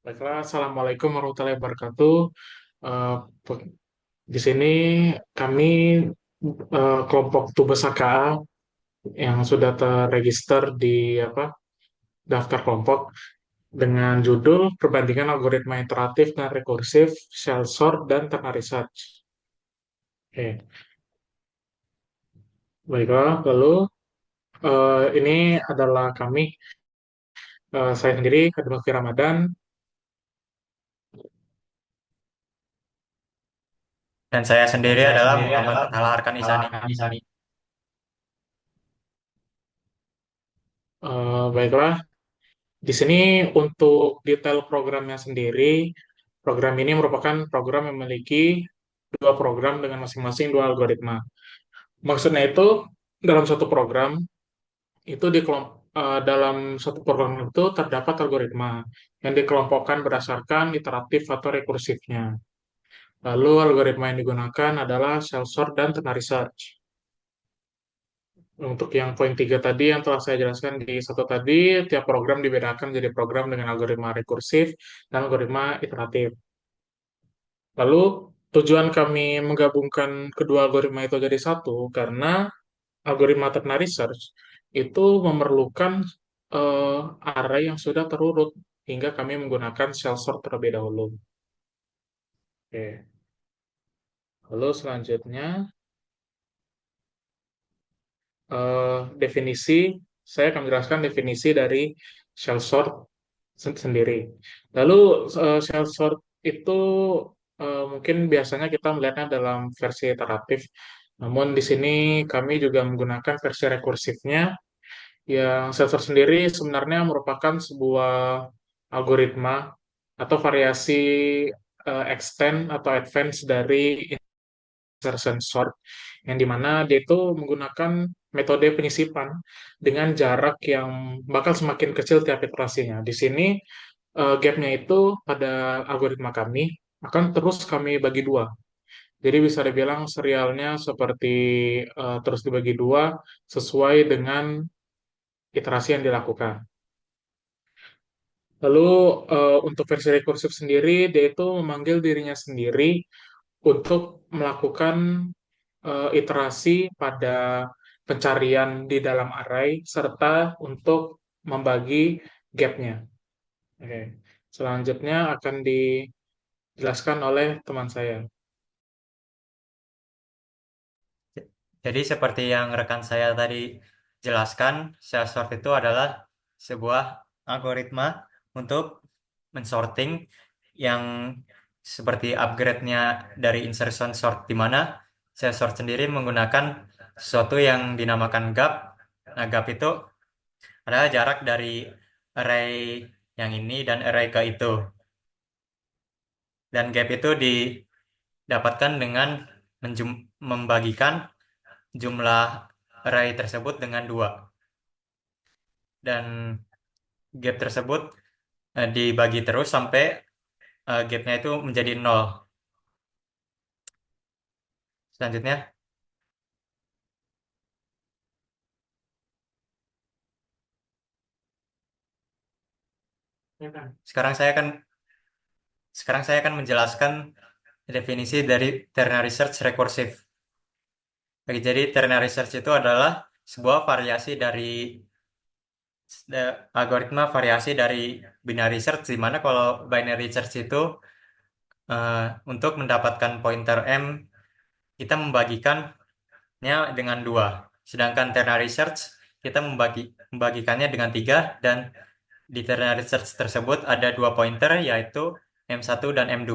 Baiklah, Assalamualaikum warahmatullahi wabarakatuh. Eh, pe- di sini kami kelompok Tugas HKA yang sudah terregister di daftar kelompok dengan judul Perbandingan Algoritma Iteratif dan Rekursif, Shell Sort, dan Ternary Search. Oke, baiklah. Lalu ini adalah kami, saya sendiri, Kadek Ramadan. Dan saya Dan sendiri saya adalah sendiri Muhammad adalah Athala Arkan Isani. Isani. Baiklah. Di sini untuk detail programnya sendiri, program ini merupakan program yang memiliki dua program dengan masing-masing dua algoritma. Maksudnya itu dalam satu program itu dalam satu program itu terdapat algoritma yang dikelompokkan berdasarkan iteratif atau rekursifnya. Lalu algoritma yang digunakan adalah cell sort dan ternary search. Untuk yang poin tiga tadi yang telah saya jelaskan di satu tadi, tiap program dibedakan jadi program dengan algoritma rekursif dan algoritma iteratif. Lalu tujuan kami menggabungkan kedua algoritma itu jadi satu karena algoritma ternary search itu memerlukan eh, array yang sudah terurut hingga kami menggunakan cell sort terlebih dahulu. Oke. Lalu selanjutnya definisi, saya akan menjelaskan definisi dari shell sort sendiri. Lalu shell sort itu mungkin biasanya kita melihatnya dalam versi iteratif, namun di sini kami juga menggunakan versi rekursifnya. Yang shell sort sendiri sebenarnya merupakan sebuah algoritma atau variasi extend atau advance dari insertion sort yang dimana dia itu menggunakan metode penyisipan dengan jarak yang bakal semakin kecil tiap iterasinya. Di sini gapnya itu pada algoritma kami akan terus kami bagi dua. Jadi bisa dibilang serialnya seperti terus dibagi dua sesuai dengan iterasi yang dilakukan. Lalu untuk versi rekursif sendiri, dia itu memanggil dirinya sendiri untuk melakukan iterasi pada pencarian di dalam array serta untuk membagi gapnya. Oke. Selanjutnya akan dijelaskan oleh teman saya. Jadi seperti yang rekan saya tadi jelaskan, shell sort itu adalah sebuah algoritma untuk mensorting yang seperti upgrade-nya dari insertion sort, di mana shell sort sendiri menggunakan sesuatu yang dinamakan gap. Nah, gap itu adalah jarak dari array yang ini dan array ke itu. Dan gap itu didapatkan dengan membagikan jumlah array tersebut dengan dua. Dan gap tersebut dibagi terus sampai gapnya itu menjadi nol. Selanjutnya, Ya kan? sekarang saya akan sekarang saya akan menjelaskan definisi dari ternary search recursive. Jadi ternary search itu adalah sebuah variasi dari algoritma variasi dari binary search, di mana kalau binary search itu eh, untuk mendapatkan pointer M kita membagikannya dengan dua. Sedangkan ternary search kita membagikannya dengan tiga, dan di ternary search tersebut ada dua pointer, yaitu M1 dan M2.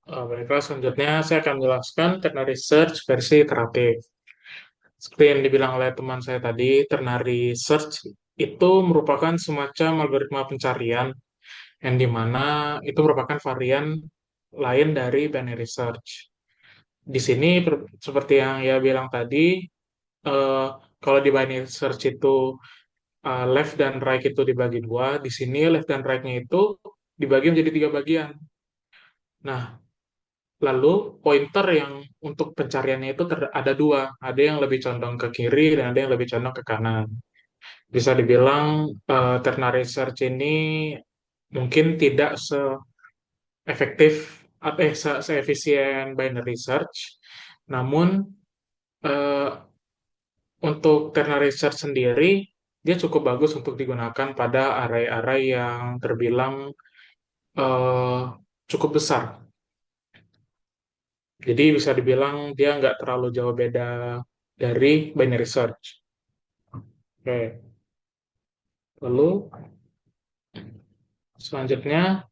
Baiklah, selanjutnya saya akan menjelaskan ternary search versi iteratif. Seperti yang dibilang oleh teman saya tadi, ternary search itu merupakan semacam algoritma pencarian yang dimana itu merupakan varian lain dari binary search. Di sini seperti yang ya bilang tadi, eh, kalau di binary search itu left dan right itu dibagi dua, di sini left dan right-nya itu dibagi menjadi tiga bagian. Nah, Lalu pointer yang untuk pencariannya itu ada dua, ada yang lebih condong ke kiri dan ada yang lebih condong ke kanan. Bisa dibilang ternary search ini mungkin tidak seefektif seefisien binary search, namun eh, untuk ternary search sendiri dia cukup bagus untuk digunakan pada array-array yang terbilang eh, cukup besar. Jadi bisa dibilang dia nggak terlalu jauh beda dari binary search. Oke. Lalu selanjutnya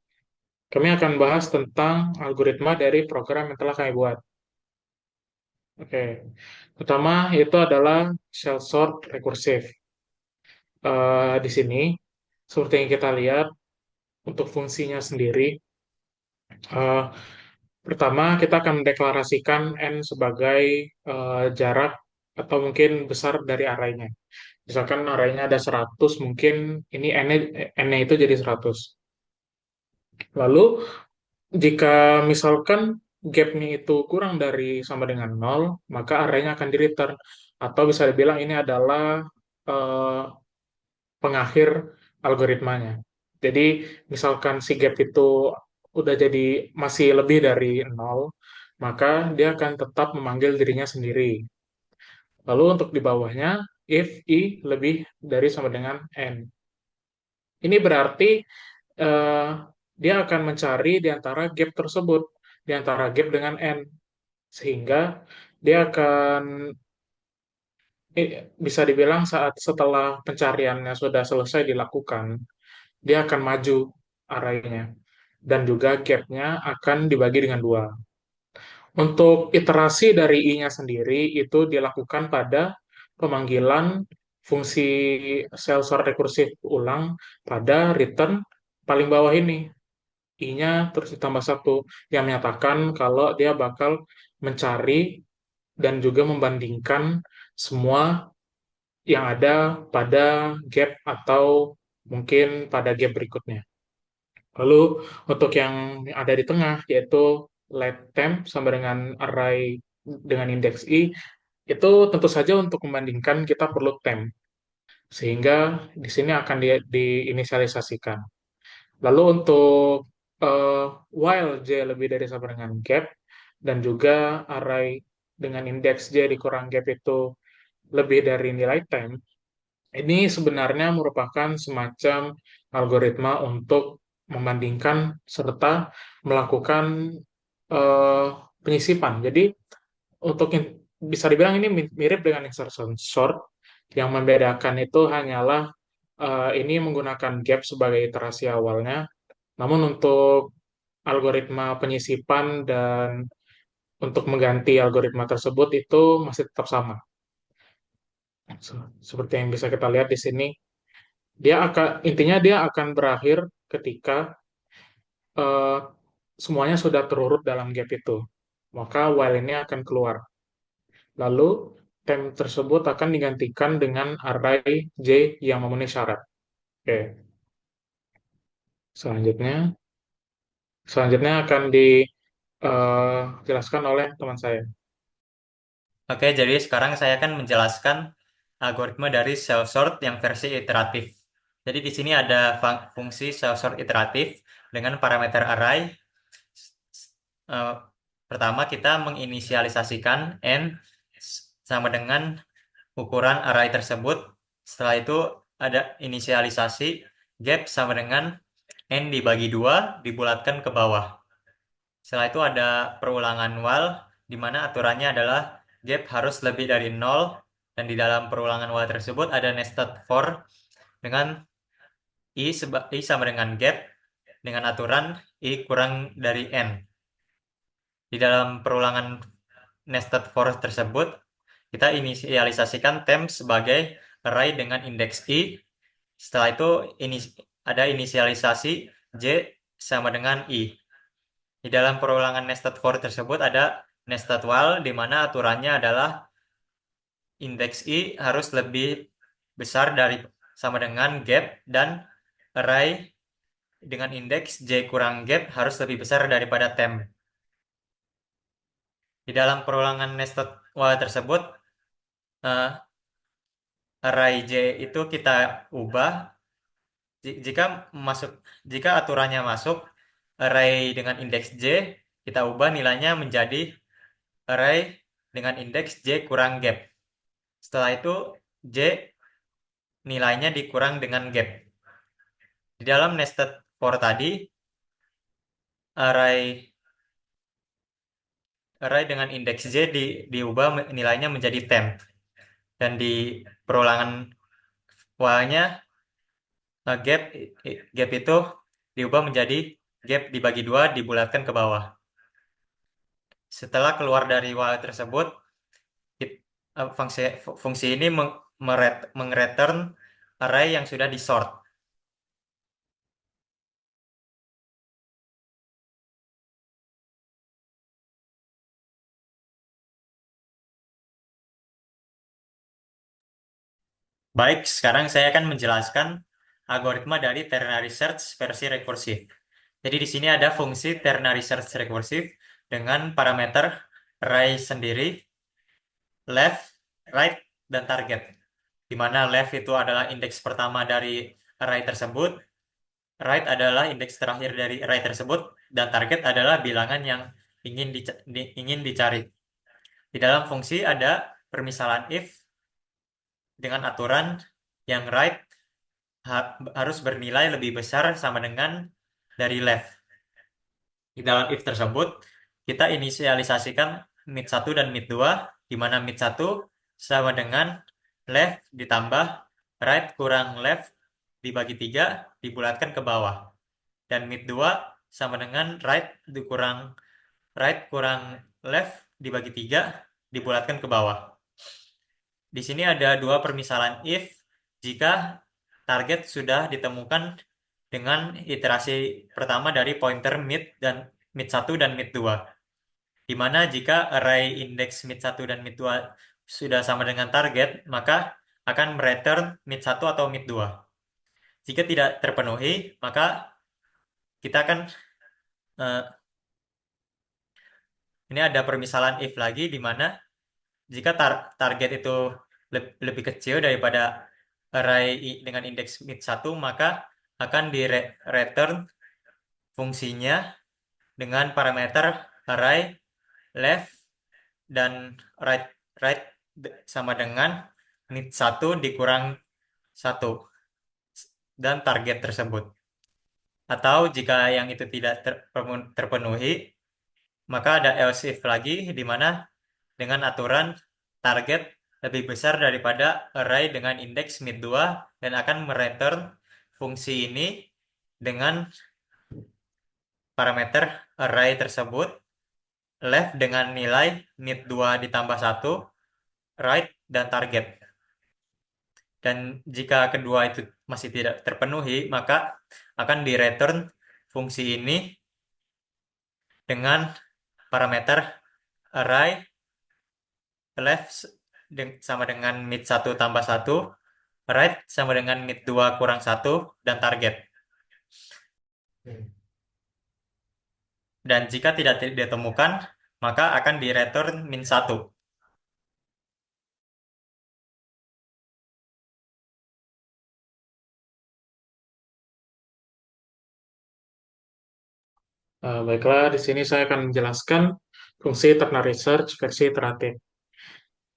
kami akan bahas tentang algoritma dari program yang telah kami buat. Oke. Pertama itu adalah shell sort recursive. Di sini seperti yang kita lihat untuk fungsinya sendiri, eh, pertama kita akan mendeklarasikan n sebagai jarak atau mungkin besar dari arraynya. Misalkan arraynya ada 100, mungkin ini n-nya itu jadi 100. Lalu jika misalkan gapnya itu kurang dari sama dengan 0, maka arraynya akan di-return. Atau bisa dibilang ini adalah eh, pengakhir algoritmanya. Jadi misalkan si gap itu udah jadi masih lebih dari 0, maka dia akan tetap memanggil dirinya sendiri. Lalu untuk di bawahnya, if i lebih dari sama dengan n. Ini berarti eh, dia akan mencari di antara gap tersebut, di antara gap dengan n. Sehingga dia akan bisa dibilang saat setelah pencariannya sudah selesai dilakukan, dia akan maju arahnya. Dan juga gap-nya akan dibagi dengan dua. Untuk iterasi dari i-nya sendiri itu dilakukan pada pemanggilan fungsi cell sort rekursif ulang pada return paling bawah ini. I-nya terus ditambah satu yang menyatakan kalau dia bakal mencari dan juga membandingkan semua yang ada pada gap atau mungkin pada gap berikutnya. Lalu untuk yang ada di tengah yaitu let temp sama dengan array dengan indeks i itu tentu saja untuk membandingkan kita perlu temp sehingga di sini akan diinisialisasikan. Lalu untuk eh, while j lebih dari sama dengan gap dan juga array dengan indeks j dikurang gap itu lebih dari nilai temp, ini sebenarnya merupakan semacam algoritma untuk membandingkan serta melakukan eh, penyisipan. Jadi untuk bisa dibilang ini mirip dengan insertion sort. Yang membedakan itu hanyalah ini menggunakan gap sebagai iterasi awalnya. Namun untuk algoritma penyisipan dan untuk mengganti algoritma tersebut itu masih tetap sama. Seperti yang bisa kita lihat di sini, intinya dia akan berakhir ketika eh, semuanya sudah terurut dalam gap itu. Maka while ini akan keluar. Lalu temp tersebut akan digantikan dengan array J yang memenuhi syarat. Oke, selanjutnya selanjutnya akan dijelaskan oleh teman saya. Oke, jadi sekarang saya akan menjelaskan algoritma dari cell sort yang versi iteratif. Jadi di sini ada fungsi cell sort iteratif dengan parameter array. Eh, Pertama kita menginisialisasikan n sama dengan ukuran array tersebut. Setelah itu ada inisialisasi gap sama dengan n dibagi 2 dibulatkan ke bawah. Setelah itu ada perulangan while, di mana aturannya adalah gap harus lebih dari 0, dan di dalam perulangan while tersebut ada nested for dengan i sama dengan gap dengan aturan i kurang dari n. Di dalam perulangan nested for tersebut, kita inisialisasikan temp sebagai array dengan indeks i. Setelah itu ada inisialisasi j sama dengan i. Di dalam perulangan nested for tersebut ada nested while di mana aturannya adalah indeks i harus lebih besar dari sama dengan gap, dan array dengan indeks j kurang gap harus lebih besar daripada temp. Di dalam perulangan nested while tersebut, eh, array J itu kita ubah jika masuk, jika aturannya masuk array dengan indeks J, kita ubah nilainya menjadi array dengan indeks J kurang gap. Setelah itu J nilainya dikurang dengan gap. Di dalam nested for tadi, array array dengan indeks J diubah nilainya menjadi temp. Dan di perulangan while-nya, gap itu diubah menjadi gap dibagi dua dibulatkan ke bawah. Setelah keluar dari while tersebut, fungsi fungsi ini meng-return array yang sudah di-sort. Baik, sekarang saya akan menjelaskan algoritma dari ternary search versi rekursif. Jadi di sini ada fungsi ternary search rekursif dengan parameter array sendiri, left, right, dan target. Di mana left itu adalah indeks pertama dari array tersebut, right adalah indeks terakhir dari array tersebut, dan target adalah bilangan yang ingin dicari. Di dalam fungsi ada permisalan if dengan aturan yang right harus bernilai lebih besar sama dengan dari left. Di dalam if tersebut, kita inisialisasikan mid 1 dan mid 2, di mana mid 1 sama dengan left ditambah right kurang left dibagi 3 dibulatkan ke bawah. Dan mid 2 sama dengan right kurang left dibagi 3 dibulatkan ke bawah. Di sini ada dua permisalan if jika target sudah ditemukan dengan iterasi pertama dari pointer mid 1 dan mid 2. Di mana jika array indeks mid 1 dan mid 2 sudah sama dengan target, maka akan mereturn mid 1 atau mid 2. Jika tidak terpenuhi, maka kita akan eh, ini ada permisalan if lagi di mana jika target itu lebih kecil daripada array dengan indeks mid 1, maka akan di-return fungsinya dengan parameter array left dan right right sama dengan mid 1 dikurang 1 dan target tersebut. Atau jika yang itu tidak terpenuhi, maka ada else if lagi di mana dengan aturan target lebih besar daripada array dengan indeks mid 2 dan akan mereturn fungsi ini dengan parameter array tersebut left dengan nilai mid 2 ditambah 1, right, dan target. Dan jika kedua itu masih tidak terpenuhi, maka akan di-return fungsi ini dengan parameter array left sama dengan mid 1 tambah 1, right sama dengan mid 2 kurang 1, dan target. Dan jika tidak ditemukan, maka akan di-return min 1. Baiklah, di sini saya akan menjelaskan fungsi ternary search versi iteratif.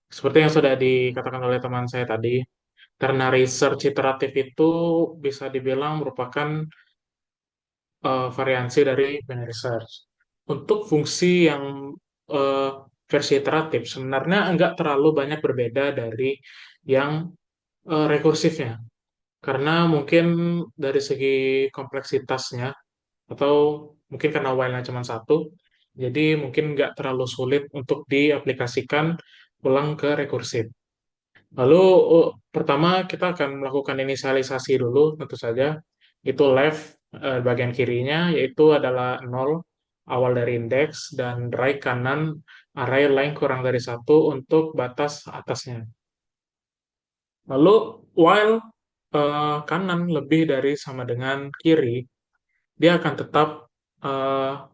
Seperti yang sudah dikatakan oleh teman saya tadi, ternary search iteratif itu bisa dibilang merupakan variansi dari binary search. Untuk fungsi yang eh, versi iteratif sebenarnya enggak terlalu banyak berbeda dari yang rekursifnya. Karena mungkin dari segi kompleksitasnya atau mungkin karena while-nya cuma satu, jadi mungkin nggak terlalu sulit untuk diaplikasikan ulang ke rekursif. Lalu pertama kita akan melakukan inisialisasi dulu, tentu saja. Itu left bagian kirinya, yaitu adalah 0 awal dari indeks, dan right kanan array lain kurang dari satu untuk batas atasnya. Lalu while kanan lebih dari sama dengan kiri, dia akan tetap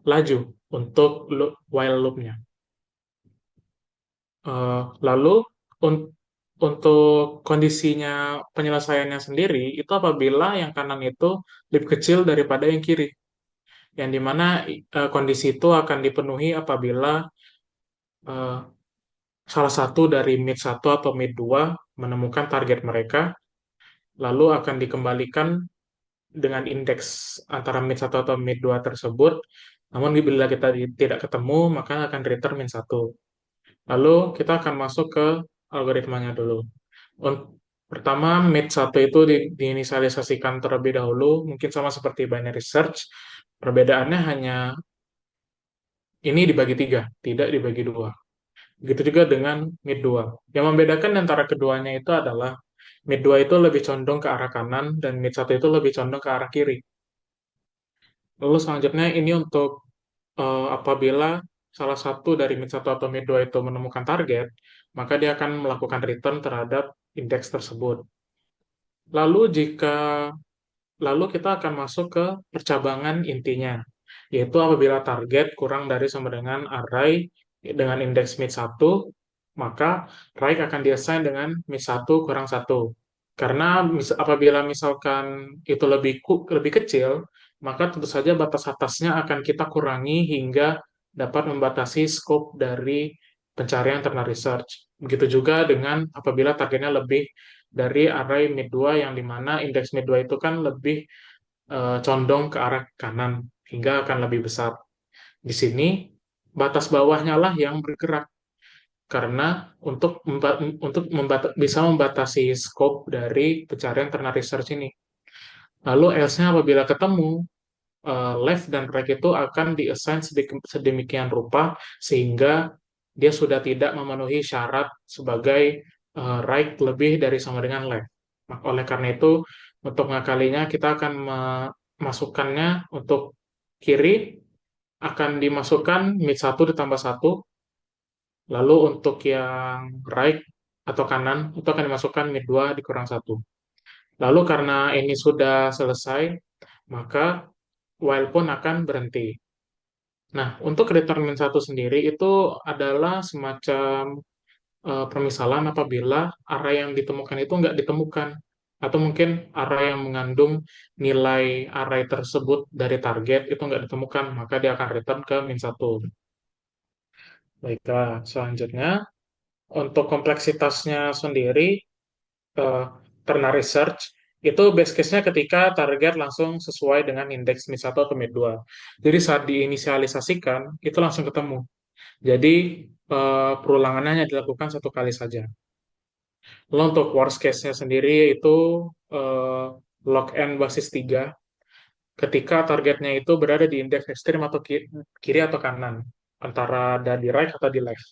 laju untuk while loop-nya. Lalu un- untuk kondisinya penyelesaiannya sendiri itu apabila yang kanan itu lebih kecil daripada yang kiri, yang dimana kondisi itu akan dipenuhi apabila eh, salah satu dari mid satu atau mid 2 menemukan target mereka, lalu akan dikembalikan dengan indeks antara mid satu atau mid 2 tersebut. Namun bila kita tidak ketemu, maka akan return min satu. Lalu kita akan masuk ke algoritmanya dulu. Pertama, mid satu itu diinisialisasikan terlebih dahulu, mungkin sama seperti binary search. Perbedaannya hanya ini dibagi tiga, tidak dibagi dua. Begitu juga dengan mid 2. Yang membedakan antara keduanya itu adalah mid 2 itu lebih condong ke arah kanan dan mid satu itu lebih condong ke arah kiri. Lalu selanjutnya ini untuk apabila salah satu dari mid satu atau mid 2 itu menemukan target, maka dia akan melakukan return terhadap indeks tersebut. Lalu jika Lalu kita akan masuk ke percabangan intinya, yaitu apabila target kurang dari sama dengan array dengan indeks mid satu, maka right akan diassign dengan mid satu kurang satu. Karena apabila misalkan itu lebih kecil, maka tentu saja batas atasnya akan kita kurangi hingga dapat membatasi scope dari pencarian ternary research. Begitu juga dengan apabila targetnya lebih dari array mid 2 yang dimana indeks mid 2 itu kan lebih condong ke arah kanan hingga akan lebih besar. Di sini batas bawahnya lah yang bergerak karena bisa membatasi scope dari pencarian ternary research ini. Lalu else-nya apabila ketemu left dan right itu akan diassign sedemikian rupa sehingga dia sudah tidak memenuhi syarat sebagai right lebih dari sama dengan left. Oleh karena itu, untuk mengakalinya kita akan memasukkannya untuk kiri akan dimasukkan mid satu ditambah satu, lalu untuk yang right atau kanan itu akan dimasukkan mid 2 dikurang satu. Lalu karena ini sudah selesai, maka while pun akan berhenti. Nah, untuk determin satu sendiri itu adalah semacam permisalan apabila array yang ditemukan itu nggak ditemukan. Atau mungkin array yang mengandung nilai array tersebut dari target itu nggak ditemukan, maka dia akan return ke min satu. Baiklah, selanjutnya untuk kompleksitasnya sendiri, eh, ternary search itu base case-nya ketika target langsung sesuai dengan indeks mid satu atau mid 2. Jadi saat diinisialisasikan, itu langsung ketemu. Jadi perulangannya hanya dilakukan satu kali saja. Lalu untuk worst case-nya sendiri itu eh, log n basis 3 ketika targetnya itu berada di indeks ekstrim atau kiri atau kanan, antara ada di right atau di left.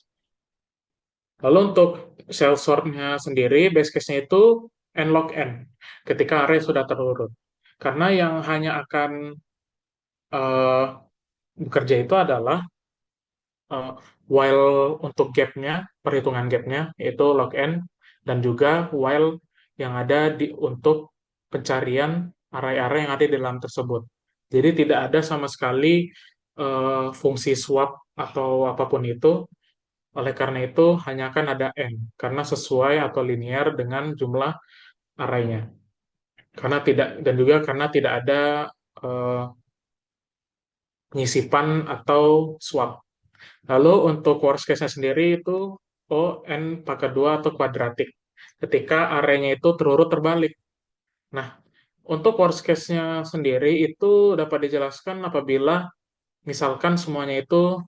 Lalu untuk cell sort-nya sendiri, base case-nya itu n log n, ketika array sudah terurut. Karena yang hanya akan eh, bekerja itu adalah uh, while untuk gap-nya, perhitungan gap-nya, yaitu log n, dan juga while yang ada untuk pencarian array-array yang ada di dalam tersebut. Jadi tidak ada sama sekali fungsi swap atau apapun itu, oleh karena itu hanya akan ada n, karena sesuai atau linear dengan jumlah array-nya. Karena tidak, dan juga karena tidak ada uh, penyisipan atau swap. Lalu untuk worst case-nya sendiri itu O n pangkat 2 atau kuadratik. Ketika array-nya itu terurut terbalik. Nah, untuk worst case-nya sendiri itu dapat dijelaskan apabila misalkan semuanya itu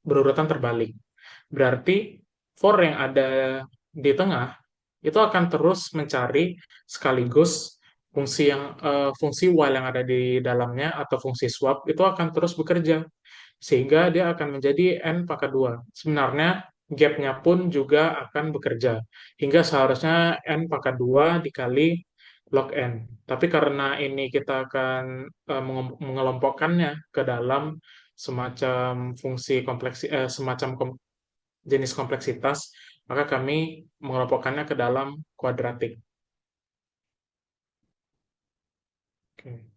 berurutan terbalik. Berarti for yang ada di tengah itu akan terus mencari sekaligus fungsi while yang ada di dalamnya atau fungsi swap itu akan terus bekerja sehingga dia akan menjadi n pangkat 2. Sebenarnya gap-nya pun juga akan bekerja hingga seharusnya n pangkat 2 dikali log n. Tapi karena ini kita akan mengelompokkannya ke dalam semacam jenis kompleksitas, maka kami mengelompokkannya ke dalam kuadratik. Oke.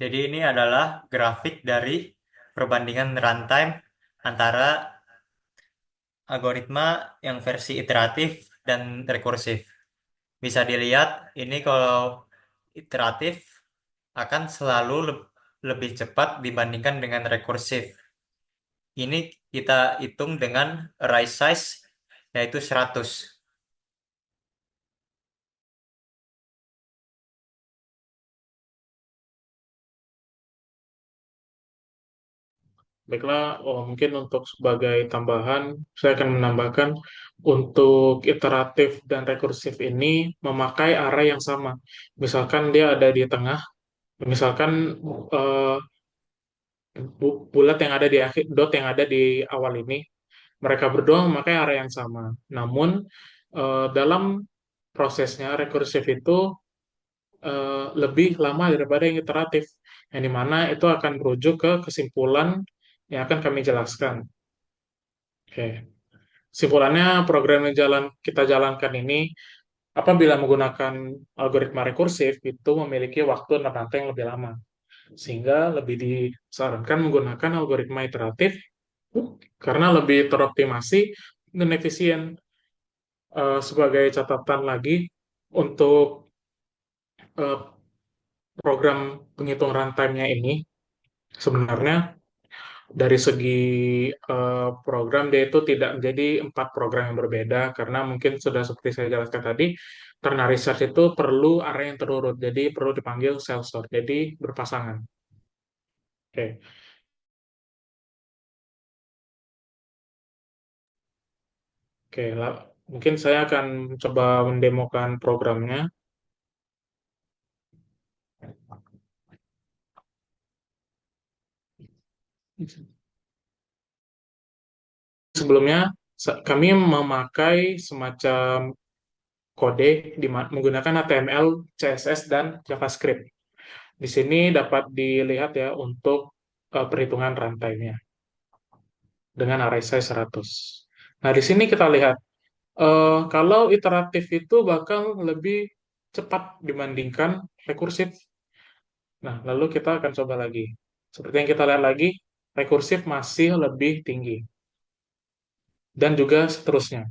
Jadi ini adalah grafik dari perbandingan runtime antara algoritma yang versi iteratif dan rekursif. Bisa dilihat ini kalau iteratif akan selalu lebih cepat dibandingkan dengan rekursif. Ini kita hitung dengan array size yaitu 100. Baiklah, oh, mungkin untuk sebagai tambahan, saya akan menambahkan untuk iteratif dan rekursif ini memakai array yang sama. Misalkan dia ada di tengah, misalkan eh, bulat yang ada di akhir, dot yang ada di awal ini, mereka berdua memakai area yang sama. Namun dalam prosesnya rekursif itu lebih lama daripada yang iteratif, yang dimana itu akan merujuk ke kesimpulan yang akan kami jelaskan. Oke, simpulannya program yang kita jalankan ini apabila menggunakan algoritma rekursif itu memiliki waktu nanti yang lebih lama, sehingga lebih disarankan menggunakan algoritma iteratif karena lebih teroptimasi dan efisien. Sebagai catatan lagi untuk eh, program penghitung runtime-nya ini sebenarnya dari segi program dia itu tidak menjadi empat program yang berbeda karena mungkin sudah seperti saya jelaskan tadi karena research itu perlu array yang terurut jadi perlu dipanggil cell sort jadi berpasangan. Oke, oke lah. Mungkin saya akan coba mendemokan programnya. Sebelumnya kami memakai semacam kode menggunakan HTML, CSS, dan JavaScript. Di sini dapat dilihat ya untuk perhitungan runtime-nya dengan array size 100. Nah, di sini kita lihat kalau iteratif itu bakal lebih cepat dibandingkan rekursif. Nah, lalu kita akan coba lagi. Seperti yang kita lihat lagi, rekursif masih lebih tinggi dan juga seterusnya.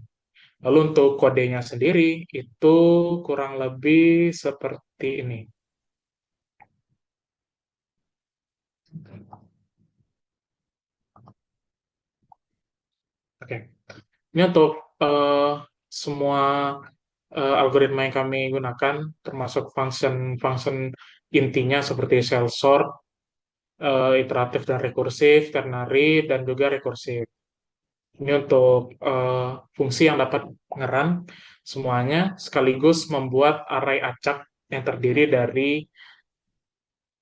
Lalu untuk kodenya sendiri itu kurang lebih seperti ini. Oke, ini untuk eh, semua algoritma yang kami gunakan, termasuk function-function intinya seperti cell sort, iteratif dan rekursif, ternary, dan juga rekursif. Ini untuk fungsi yang dapat mengerang semuanya sekaligus membuat array acak yang terdiri dari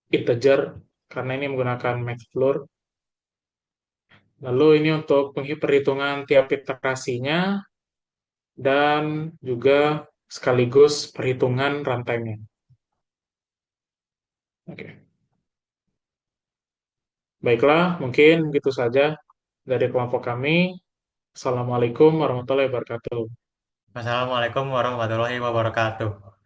integer karena ini menggunakan matplotlib. Lalu ini untuk perhitungan tiap iterasinya dan juga sekaligus perhitungan runtime-nya. Oke. Baiklah, mungkin begitu saja dari kelompok kami. Assalamualaikum warahmatullahi wabarakatuh. Wassalamualaikum warahmatullahi wabarakatuh.